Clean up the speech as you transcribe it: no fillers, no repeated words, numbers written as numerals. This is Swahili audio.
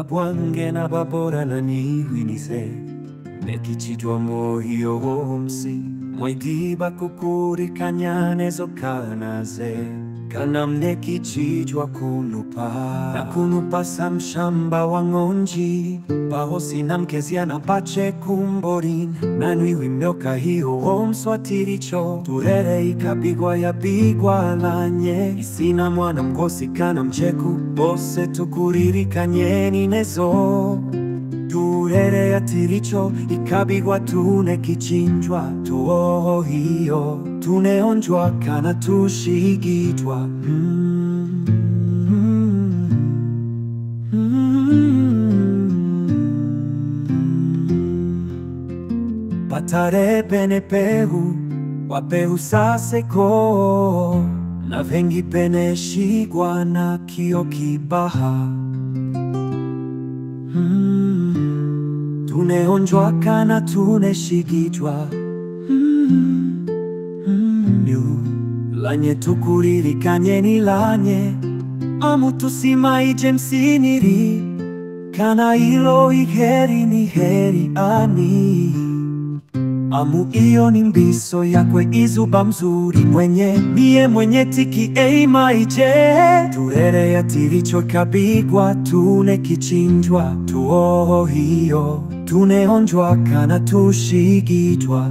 babwange na babora na niwinize nekichitwa mohiyo womsi mwaitiba kukurikanya nezo kanaze kanam nekichitwa kunupa na kunupa samshamba wangonji pahosi na mkezia na pache kumborin na niwi myoka hiyo womswatiricho turere ikabigwa ya bigwa lanye isina mwana mgosi kana mcheku bose tukuririkanye nezo turere ya tiricho ikabigwa tune kichinjwa tuoho hiyo tuneonjwa kana tushigitwa patare pene pehu wapehu saseko na vengi pene shigwa na kio kibaha tuneonjwa kana tuneshigitwa lanye tukuririkanye ni lanye amu tusimaije msiniri kana ilo iheri ni heri ani amu iyo ni mbiso yakwe izuba mzuri mwenye tiki eimaije turere ya tiricho kabigwa tune kichinjwa tuoho hiyo tuneonjwa kana tushigitwa